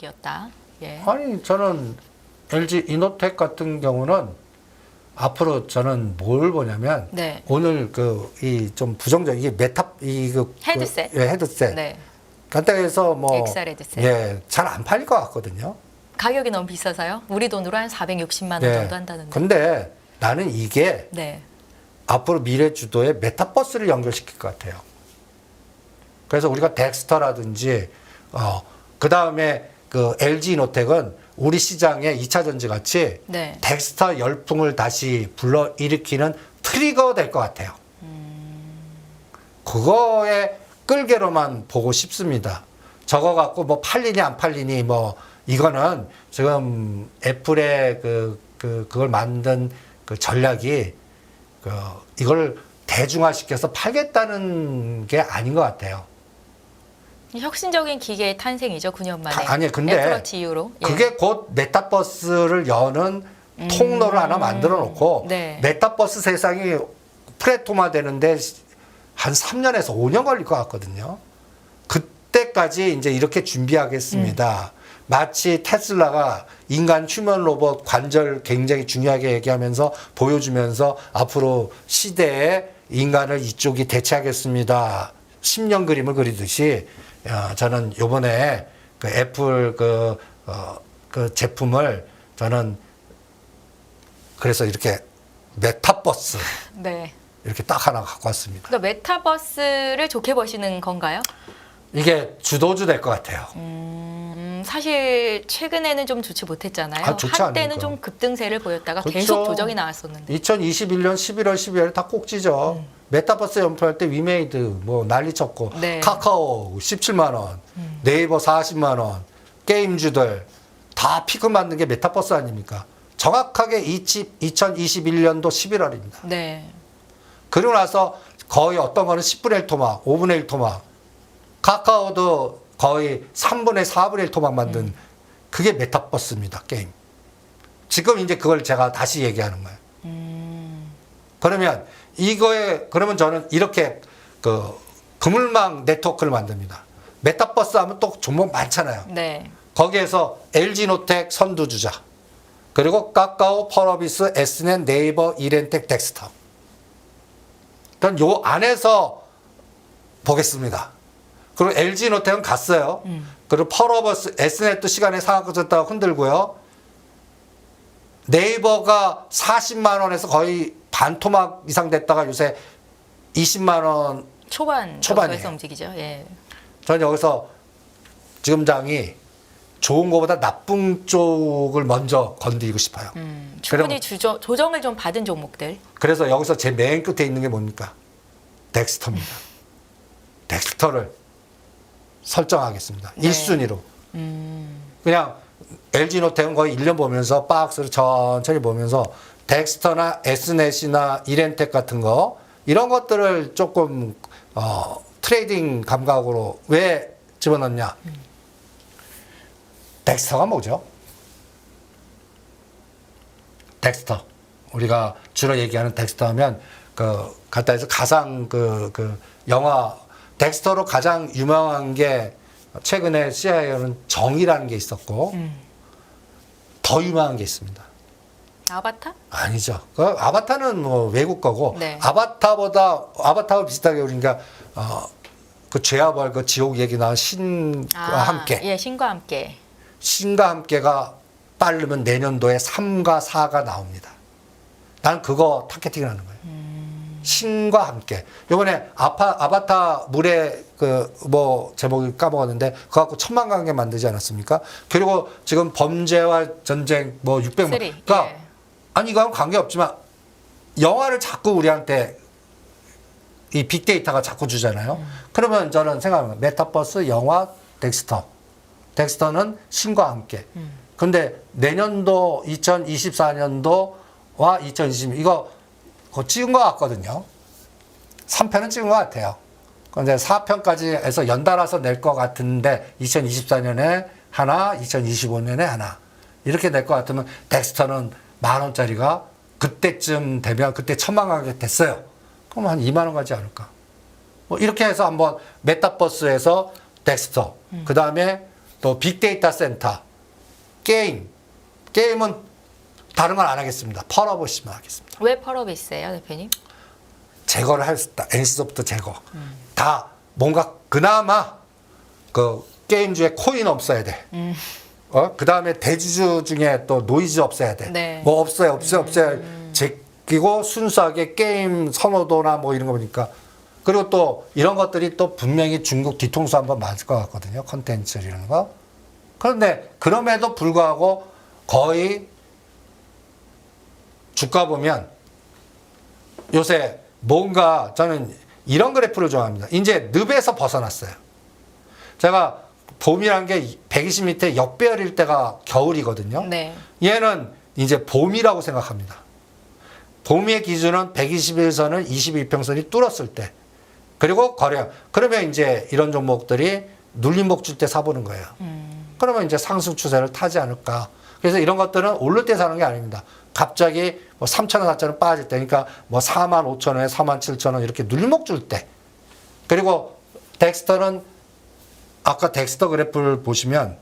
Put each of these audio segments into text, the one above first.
바뀌었다. 예. 아니 저는 LG 이노텍 같은 경우는 앞으로 저는 뭘 보냐면 네. 오늘 그 이 좀 부정적 이게 메타 이그 헤드셋. 예, 헤드셋. 네. 간단히 해서 뭐 XR 헤드셋. 예, 잘 안 팔릴 것 같거든요. 가격이 너무 비싸서요? 우리 돈으로 한 460만 원 예. 정도 한다는데. 근데 나는 이게 네. 앞으로 미래 주도에 메타버스를 연결시킬 것 같아요. 그래서 우리가 덱스터라든지 그 다음에 그 LG 이노텍은 우리 시장의 2차 전지 같이 네. 덱스터 열풍을 다시 불러일으키는 트리거 될 것 같아요. 그거에 끌개로만 보고 싶습니다. 저거 갖고 뭐 팔리니 안 팔리니 뭐 이거는 지금 애플의 그걸 만든 그 전략이 이걸 대중화시켜서 팔겠다는 게 아닌 것 같아요. 혁신적인 기계의 탄생이죠. 9년 만에. 아니 근데 애플워치 이후로. 예. 그게 곧 메타버스를 여는 통로를 하나 만들어 놓고 네. 메타버스 세상이 플랫폼화 되는데 한 3년에서 5년 걸릴 것 같거든요. 그때까지 이제 이렇게 준비하겠습니다. 마치 테슬라가 인간 휴먼 로봇 관절 굉장히 중요하게 얘기하면서 보여주면서 앞으로 시대에 인간을 이쪽이 대체하겠습니다. 10년 그림을 그리듯이 저는 요번에 그 애플 그 제품을 저는 그래서 이렇게 메타버스 네. 이렇게 딱 하나 갖고 왔습니다. 그러니까 메타버스를 좋게 보시는 건가요? 이게 주도주 될 것 같아요. 사실 최근에는 좀 좋지 못했잖아요. 아, 좋지 한때는 않으니까. 좀 급등세를 보였다가 그렇죠. 계속 조정이 나왔었는데. 2021년 11월, 12월 다 꼭지죠. 메타버스 연프할 때 위메이드 뭐 난리 쳤고 네. 카카오 17만 원, 네이버 40만 원, 게임주들 다 피크 맞는 게 메타버스 아닙니까? 정확하게 2021년도 11월입니다. 네. 그리고 나서 거의 어떤 거는 10분의 1 토막, 5분의 1 토막, 카카오도 거의 3분의 4분의 1 토막 만든 그게 메타버스입니다, 게임. 지금 이제 그걸 제가 다시 얘기하는 거예요. 그러면 그러면 저는 이렇게 그물망 네트워크를 만듭니다. 메타버스 하면 또 종목 많잖아요. 네. 거기에서 LG노텍 선두주자, 그리고 카카오, 펄어비스, S넷, 네이버, 이렌텍, 덱스터. 그럼 요 안에서 보겠습니다. 그리고 LG노텍은 갔어요. 그리고 펄어버스, S넷도 시간에 상한가졌다가 흔들고요. 네이버가 40만 원에서 거의 반토막 이상 됐다가 요새 20만 원 초반에서 초반이에요. 움직이죠. 예. 저는 여기서 지금 장이 좋은 것보다 나쁜 쪽을 먼저 건드리고 싶어요. 충분히 조정을 좀 받은 종목들. 그래서 여기서 제 맨 끝에 있는 게 뭡니까? 덱스터입니다. 덱스터를 설정하겠습니다. 네. 1순위로. 그냥 LG노텍은 거의 1년 보면서 박스를 천천히 보면서 덱스터나 S넷이나 이렌텍 같은 거 이런 것들을 조금 트레이딩 감각으로 왜 집어넣냐? 덱스터가 뭐죠? 덱스터. 우리가 주로 얘기하는 덱스터 하면 갖다 해서 가상 영화 덱스터로 가장 유명한 게 최근에 CIA는 정이라는 게 있었고 더 유명한 게 있습니다. 아바타? 아니죠. 아바타는 뭐 외국 거고 네. 아바타와 비슷하게 우리가 그 죄와 벌 그 지옥 얘기 나온 신과 함께 예, 신과 함께. 신과 함께가 빠르면 내년도에 3과 4가 나옵니다. 난 그거 타겟팅을 하는 거예요. 신과 함께. 요번에 아바타 물에 뭐 제목이 까먹었는데 그거 갖고 1000만 관계 만들지 않았습니까? 그리고 지금 범죄와 전쟁 뭐 600만. 그러니까 예. 아니 이거하고 관계없지만 영화를 자꾸 우리한테 이 빅데이터가 자꾸 주잖아요. 그러면 저는 생각합니다. 메타버스, 영화, 덱스터. 덱스터는 신과 함께. 근데 내년도 2024년도와 2020 이거 그거 찍은 것 같거든요. 3편은 찍은 것 같아요. 그런데 4편까지 해서 연달아서 낼 것 같은데 2024년에 하나, 2025년에 하나 이렇게 낼 것 같으면 덱스터는 10,000원짜리가 그때쯤 되면 그때 1000만 가격 됐어요. 그럼 한 2만 원 가지 않을까? 뭐 이렇게 해서 한번 메타버스에서 덱스터, 그 다음에 또 빅데이터 센터, 게임은 다른 건 안 하겠습니다. 펄업이만 하겠습니다. 왜 펄업이세요, 대표님? 제거를 할 수 있다. NC소프트 제거. 다 뭔가 그나마 그 게임주에 코인 없어야 돼. 그 다음에 대주주 중에 또 노이즈 없어야 돼. 네. 뭐 없어요. 제끼고 순수하게 게임 선호도나 뭐 이런 거 보니까. 그리고 또 이런 것들이 또 분명히 중국 뒤통수 한번 맞을 것 같거든요. 컨텐츠 이런 거. 그런데 그럼에도 불구하고 거의 주가 보면 요새 뭔가 저는 이런 그래프를 좋아합니다. 이제 늪에서 벗어났어요. 제가 봄이란 게 120m 역배열일 때가 겨울이거든요. 네. 얘는 이제 봄이라고 생각합니다. 봄의 기준은 121선을 22평선이 뚫었을 때. 그리고 거래. 그러면 이제 이런 종목들이 눌림목 줄 때 사보는 거예요. 그러면 이제 상승 추세를 타지 않을까. 그래서 이런 것들은 오를 때 사는 게 아닙니다. 갑자기 뭐 3,000원, 4,000원 빠질 때, 그러니까 뭐 45,000원에 47,000원 이렇게 눌림목 줄 때. 그리고 덱스터는 아까 덱스터 그래프를 보시면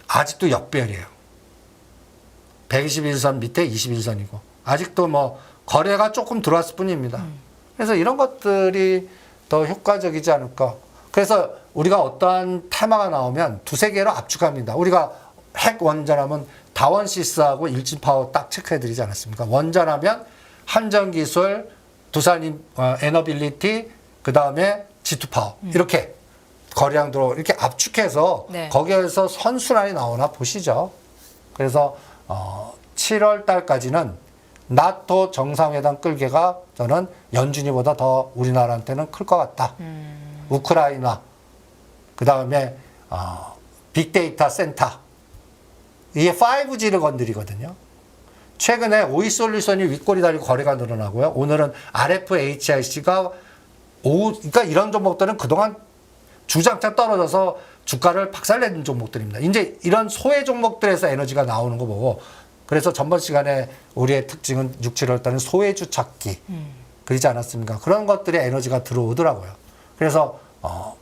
아직도 역배열이에요. 121선 밑에 21선이고 아직도 뭐 거래가 조금 들어왔을 뿐입니다. 그래서 이런 것들이 더 효과적이지 않을까. 그래서 우리가 어떠한 테마가 나오면 두세 개로 압축합니다. 우리가 핵 원전하면 다원시스하고 일진파워 딱 체크해드리지 않았습니까? 원전하면 한전기술, 두산 에너빌리티, 그 다음에 G2파워 이렇게 거래량 들어 이렇게 압축해서 네. 거기에서 선순환이 나오나 보시죠. 그래서 7월 달까지는 나토 정상회담 끌개가 저는 연준이보다 더 우리나라한테는 클 것 같다. 우크라이나, 그 다음에 빅데이터 센터, 이게 5G를 건드리거든요. 최근에 오이솔루션이 윗꼬리 달리고 거래가 늘어나고요. 오늘은 RFHIC가 그러니까 이런 종목들은 그동안 주장창 떨어져서 주가를 박살내는 종목들입니다. 이제 이런 소외 종목들에서 에너지가 나오는 거 보고 그래서 전번 시간에 우리의 특징은 6, 7월 달은 소외주 찾기 그러지 않았습니까? 그런 것들의 에너지가 들어오더라고요. 그래서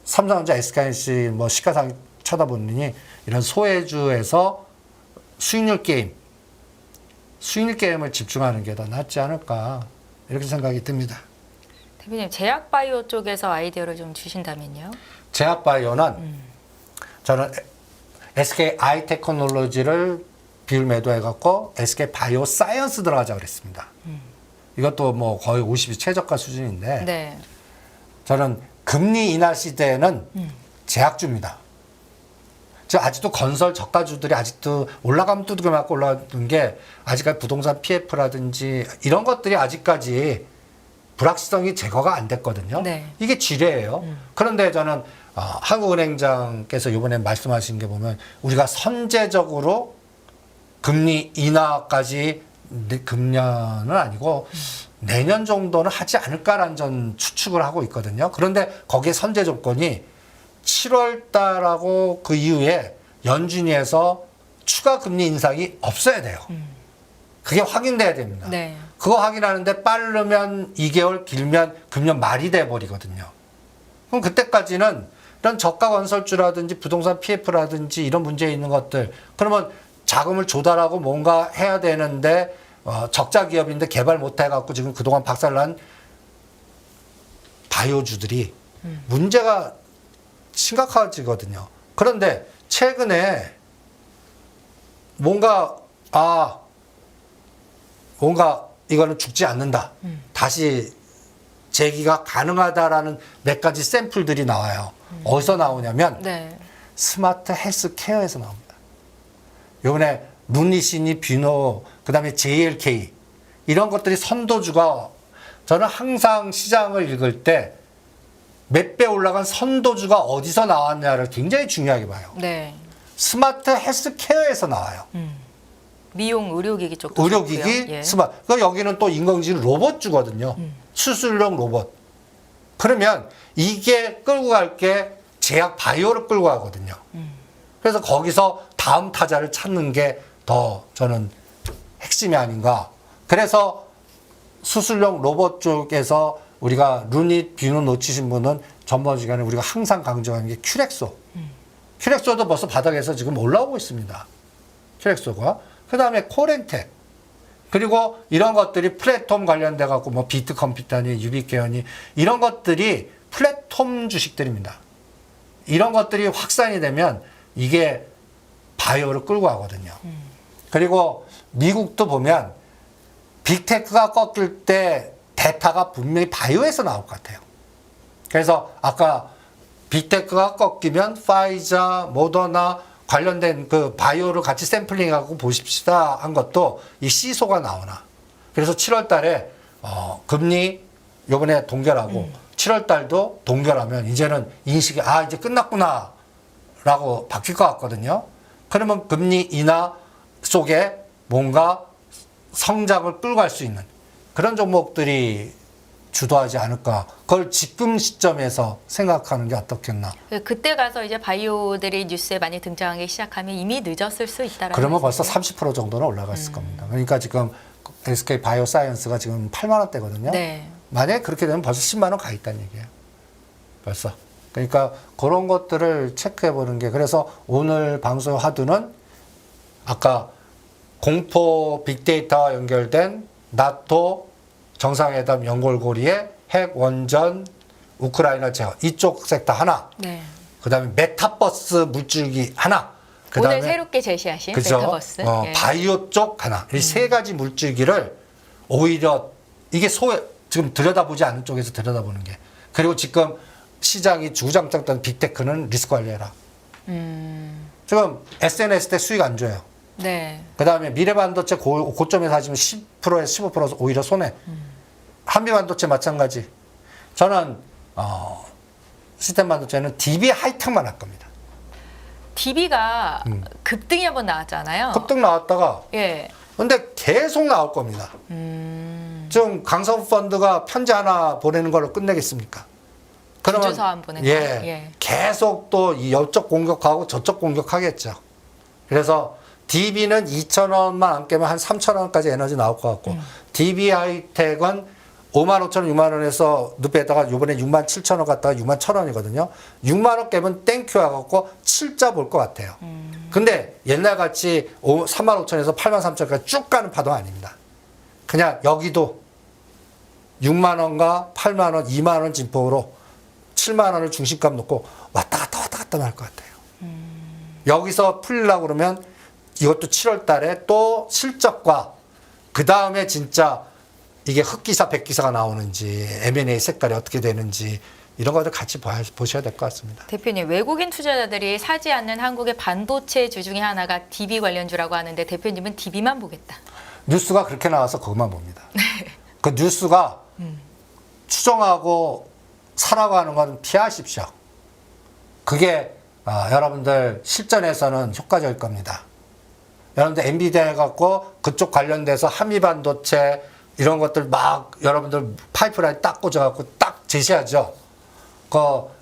삼성전자, SKC 뭐 시가상 쳐다보니 이런 소외주에서 수익률 게임을 집중하는 게 더 낫지 않을까 이렇게 생각이 듭니다. 대표님, 제약바이오 쪽에서 아이디어를 좀 주신다면요? 제약바이오는 저는 SK 아이테크놀로지를 비율 매도해갖고 SK 바이오 사이언스 들어가자 그랬습니다. 이것도 뭐 거의 50이 최저가 수준인데 네. 저는 금리 인하 시대에는 제약주입니다. 저 아직도 건설 저가주들이 아직도 올라가면 두들겨 맞고 올라가는 게 아직까지 부동산 PF라든지 이런 것들이 아직까지 불확실성이 제거가 안 됐거든요. 네. 이게 지뢰예요. 그런데 저는 한국은행장께서 이번에 말씀하신 게 보면 우리가 선제적으로 금리 인하까지 금년은 아니고 내년 정도는 하지 않을까라는 전 추측을 하고 있거든요. 그런데 거기에 선제 조건이 7월 달하고 그 이후에 연준위에서 추가 금리 인상이 없어야 돼요. 그게 확인돼야 됩니다. 네. 그거 확인하는데 빠르면 2개월, 길면 금년 말이 돼버리거든요. 그럼 그때까지는 이런 저가 건설주라든지 부동산 PF라든지 이런 문제 있는 것들 그러면 자금을 조달하고 뭔가 해야 되는데 적자 기업인데 개발 못 해갖고 지금 그동안 박살난 바이오주들이 문제가 심각해지거든요. 그런데 최근에 뭔가 이거는 죽지 않는다. 다시 재기가 가능하다라는 몇 가지 샘플들이 나와요. 어디서 나오냐면 네. 스마트 헬스 케어에서 나옵니다. 요번에 루니시니, 뷰노, 그 다음에 JLK 이런 것들이 선도주가 저는 항상 시장을 읽을 때 몇 배 올라간 선도주가 어디서 나왔냐를 굉장히 중요하게 봐요. 네. 스마트 헬스 케어에서 나와요. 미용 의료기기 쪽도 의료기기, 좋고요. 예. 스마트. 여기는 또 인공지능 로봇주거든요. 수술용 로봇. 그러면 이게 끌고 갈 게 제약 바이오를 끌고 가거든요. 그래서 거기서 다음 타자를 찾는 게 더 저는 핵심이 아닌가. 그래서 수술용 로봇 쪽에서 우리가 루닛, 뷰노 놓치신 분은 전번시간에 우리가 항상 강조하는 게 큐렉소. 큐렉소도 벌써 바닥에서 지금 올라오고 있습니다. 큐렉소가. 그 다음에 코렌텍. 그리고 이런 것들이 플랫폼 관련돼 갖고 뭐 비트 컴퓨터니 유비케어니 이런 것들이 플랫폼 주식들입니다. 이런 것들이 확산이 되면 이게 바이오를 끌고 가거든요. 그리고 미국도 보면 빅테크가 꺾일 때 대타가 분명히 바이오에서 나올 것 같아요. 그래서 아까 빅테크가 꺾이면 파이자, 모더나 관련된 그 바이오를 같이 샘플링하고 보십시다 한 것도 이 시소가 나오나. 그래서 7월 달에 금리 요번에 동결하고 7월 달도 동결하면 이제는 인식이 이제 끝났구나 라고 바뀔 것 같거든요. 그러면 금리 인하 속에 뭔가 성장을 끌고 갈 수 있는 그런 종목들이 주도하지 않을까. 그걸 지금 시점에서 생각하는 게 어떻겠나. 그때 가서 이제 바이오들이 뉴스에 많이 등장하기 시작하면 이미 늦었을 수 있다라는 그러면 벌써 말씀이세요? 30% 정도는 올라갔을 겁니다. 그러니까 지금 SK 바이오사이언스가 지금 8만 원대거든요. 네. 만약에 그렇게 되면 벌써 10만 원 가 있다는 얘기예요. 벌써. 그러니까 그런 것들을 체크해 보는 게, 그래서 오늘 방송 화두는 아까 공포 빅데이터와 연결된 나토 정상회담 연골고리의 핵 원전 우크라이나 제어 이쪽 섹터 하나, 네. 그다음에 메타버스 물줄기 하나, 그다음에 오늘 새롭게 제시하신 그죠? 메타버스. 예. 바이오 쪽 하나. 이 세 가지 물줄기를 오히려 이게 지금 들여다보지 않는 쪽에서 들여다보는 게. 그리고 지금 시장이 주구장창 빅테크는 리스크 관리해라. 지금 SNS 때 수익 안 줘요. 네. 그 다음에 미래반도체 고점에서 하시면 10%에서 15% 오히려 손해. 한미반도체 마찬가지. 저는 시스템 반도체는 DB 하이텍만 할 겁니다. DB가 급등이 한번 나왔잖아요. 급등 나왔다가 예. 근데 계속 나올 겁니다. 지금 강서구 펀드가 편지 하나 보내는 걸로 끝내겠습니까? 주주서 안 보낸 거. 예. 계속 또 이쪽 공격하고 저쪽 공격하겠죠. 그래서 DB는 2,000원만 안 깨면 한 3,000원까지 에너지 나올 것 같고, DB 하이텍은 55,000원, 6만 원에서 늪에다가 이번에 67,000원 갔다가 61,000원이거든요. 6만 원 깨면 땡큐 하고 7자 볼 것 같아요. 근데 옛날 같이 35,000원에서 83,000원까지 쭉 가는 파도 아닙니다. 그냥 여기도 6만 원과 8만 원, 2만 원 진폭으로 7만 원을 중심값 놓고 왔다 갔다 할 것 같아요. 여기서 풀리려고 그러면 이것도 7월 달에 또 실적과 그 다음에 진짜 이게 흑기사, 백기사가 나오는지 M&A 색깔이 어떻게 되는지 이런 것들 같이 보셔야 될 것 같습니다. 대표님, 외국인 투자자들이 사지 않는 한국의 반도체 주 중에 하나가 DB 관련주라고 하는데 대표님은 DB만 보겠다. 뉴스가 그렇게 나와서 그것만 봅니다. 그 뉴스가 추정하고 사라고 하는 건 피하십시오. 그게 여러분들 실전에서는 효과적일 겁니다. 여러분들 엔비디아 해갖고 그쪽 관련돼서 한미반도체 이런 것들 막 여러분들 파이프라인 딱 꽂아갖고 딱 제시하죠.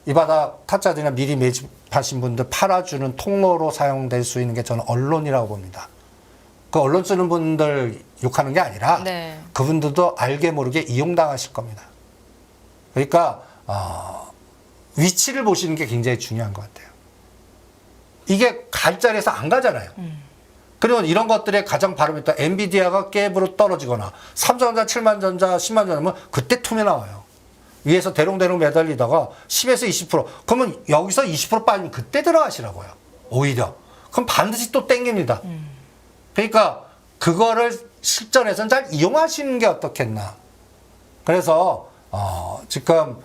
이 바닥 타짜들이나 미리 매집하신 분들 팔아주는 통로로 사용될 수 있는 게 저는 언론이라고 봅니다. 그 언론 쓰는 분들 욕하는 게 아니라 네. 그분들도 알게 모르게 이용당하실 겁니다. 그러니까 위치를 보시는 게 굉장히 중요한 것 같아요. 이게 갈 자리에서 안 가잖아요. 그리고 이런 것들의 가장 바로미터 엔비디아가 갭으로 떨어지거나 삼성전자 7만전자 10만전자면 그때 툼이 나와요. 위에서 대롱대롱 매달리다가 10에서 20% 그러면 여기서 20% 빠지면 그때 들어가시라고요. 오히려. 그럼 반드시 또 땡깁니다. 그러니까 그거를 실전에서는 잘 이용하시는 게 어떻겠나. 그래서 지금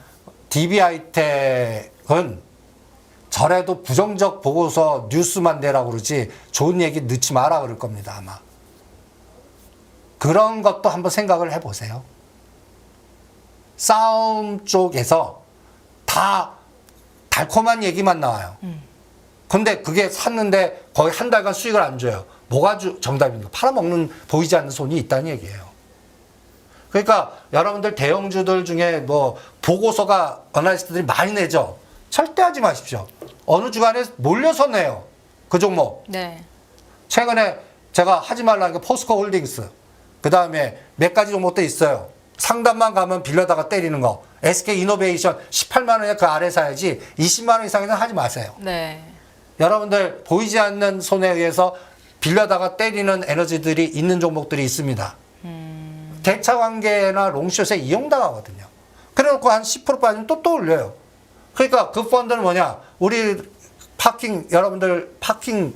DB하이텍은 저래도 부정적 보고서 뉴스만 내라고 그러지 좋은 얘기 넣지 마라 그럴 겁니다, 아마. 그런 것도 한번 생각을 해보세요. 싸움 쪽에서 다 달콤한 얘기만 나와요. 근데 그게 샀는데 거의 한 달간 수익을 안 줘요. 뭐가 정답입니까? 팔아먹는 보이지 않는 손이 있다는 얘기예요. 그러니까 여러분들 대형주들 중에 뭐 보고서가 어나리스트들이 많이 내죠. 절대 하지 마십시오. 어느 주간에 몰려서 내요. 그 종목. 네. 최근에 제가 하지 말라는 게 포스코 홀딩스. 그 다음에 몇 가지 종목도 있어요. 상담만 가면 빌려다가 때리는 거. SK 이노베이션 18만 원에 그 아래 사야지 20만 원 이상에는 하지 마세요. 네. 여러분들 보이지 않는 손에 의해서 빌려다가 때리는 에너지들이 있는 종목들이 있습니다. 대차 관계나 롱숏에 이용당하거든요. 그래놓고 한 10% 빠지면 또 올려요. 그러니까 그 펀드는 뭐냐? 우리 여러분들 파킹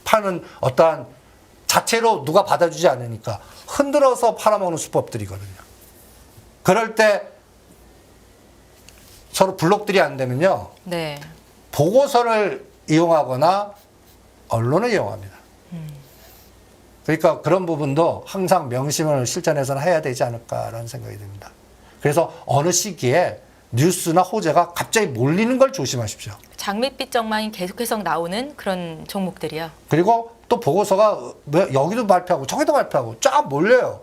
파는 어떠한 자체로 누가 받아주지 않으니까 흔들어서 팔아먹는 수법들이거든요. 그럴 때 서로 블록들이 안 되면요. 네. 보고서를 이용하거나 언론을 이용합니다. 그러니까 그런 부분도 항상 명심을 실전에서는 해야 되지 않을까라는 생각이 듭니다. 그래서 어느 시기에 뉴스나 호재가 갑자기 몰리는 걸 조심하십시오. 장밋빛 전망이 계속해서 나오는 그런 종목들이요. 그리고 또 보고서가 여기도 발표하고 저기도 발표하고 쫙 몰려요.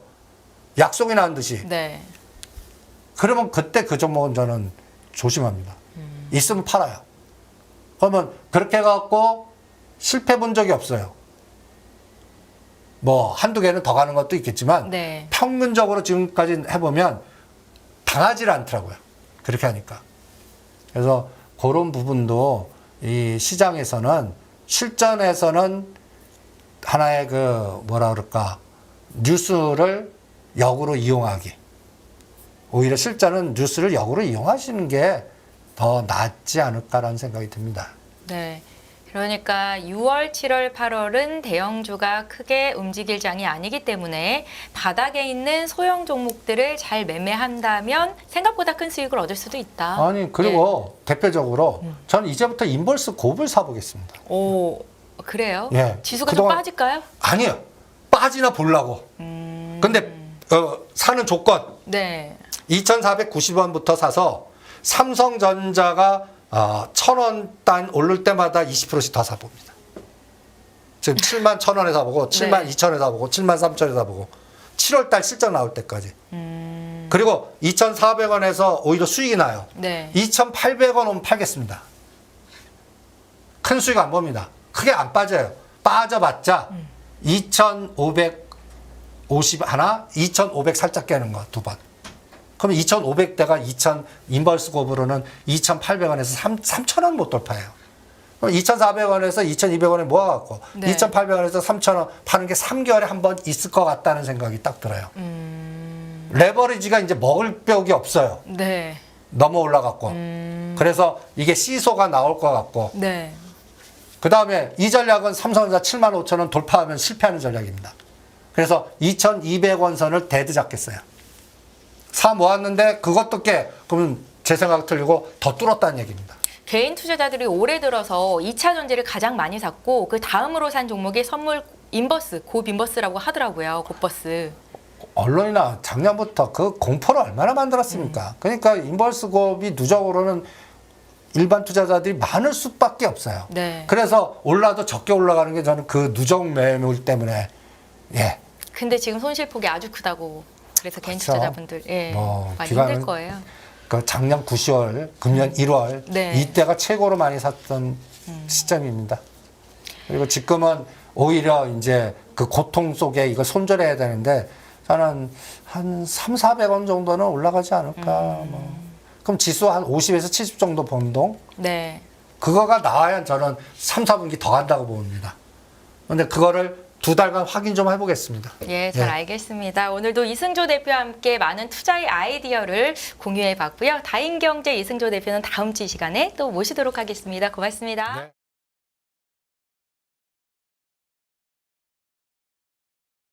약속이 난 듯이. 네. 그러면 그때 그 종목은 저는 조심합니다. 있으면 팔아요. 그러면 그렇게 해갖고 실패 본 적이 없어요. 뭐 한두 개는 더 가는 것도 있겠지만 네. 평균적으로 지금까지 해보면 당하질 않더라고요. 그렇게 하니까. 그래서 그런 부분도 이 시장에서는 실전에서는 하나의 그 뭐라 그럴까 뉴스를 역으로 이용하기. 오히려 실전은 뉴스를 역으로 이용하시는 게 더 낫지 않을까라는 생각이 듭니다. 네. 그러니까 6월, 7월, 8월은 대형주가 크게 움직일 장이 아니기 때문에 바닥에 있는 소형 종목들을 잘 매매한다면 생각보다 큰 수익을 얻을 수도 있다. 아니 그리고 대표적으로 저는 이제부터 인버스 곱을 사보겠습니다. 오, 그래요? 예. 지수가 좀 그동안- 빠질까요? 아니요. 빠지나 보려고. 근데 사는 조건 네. 2,490원부터 사서 삼성전자가 1,000원 단 오를 때마다 20%씩 더 사봅니다. 지금 71,000원에 사보고 72,000원에 사보고 73,000원에 사보고 7월달 실적 나올 때까지. 그리고 2,400원에서 오히려 수익이 나요. 네. 2,800원 오면 팔겠습니다. 큰 수익 안 봅니다. 크게 안 빠져요. 빠져봤자 2,550 하나, 2,500 살짝 깨는 거 두 번. 그럼 2,500대가 인버스 곱으로는 2,800원에서 3,000원 못 돌파해요. 그럼 2,400원에서 2,200원에 모아갖고 네. 2,800원에서 3,000원 파는 게 3개월에 한 번 있을 것 같다는 생각이 딱 들어요. 레버리지가 이제 먹을 벽이 없어요. 네. 넘어 올라갔고. 그래서 이게 시소가 나올 것 같고. 네. 그 다음에 이 전략은 삼성전자 75,000원 돌파하면 실패하는 전략입니다. 그래서 2,200원 선을 대드 잡겠어요. 사 모았는데 그것도 그러면 제 생각 틀리고 더 뚫었다는 얘기입니다. 개인 투자자들이 올해 들어서 2차 전지를 가장 많이 샀고 그 다음으로 산 종목이 선물 인버스, 곱인버스라고 하더라고요. 곱버스. 언론이나 작년부터 그 공포를 얼마나 만들었습니까? 그러니까 인버스 곱이 누적으로는 일반 투자자들이 많을 수밖에 없어요. 네. 그래서 올라도 적게 올라가는 게 저는 그 누적 매물 때문에 예. 근데 지금 손실폭이 아주 크다고. 그래서 개인 그렇죠. 투자자분들 많이 기간은 힘들 거예요. 그 작년 9월, 금년 1월 네. 이때가 최고로 많이 샀던 시점입니다. 그리고 지금은 오히려 이제 그 고통 속에 이걸 손절해야 되는데 저는 한 3,400원 정도는 올라가지 않을까. 뭐. 그럼 지수 한 50에서 70 정도 변동? 네. 그거가 나와야 저는 3, 4분기 더 간다고 봅니다. 근데 그거를 2달간 확인 좀 해보겠습니다. 예, 잘 알겠습니다. 오늘도 이승조 대표와 함께 많은 투자의 아이디어를 공유해 봤고요. 다인경제 이승조 대표는 다음 주 이 시간에 또 모시도록 하겠습니다. 고맙습니다. 네.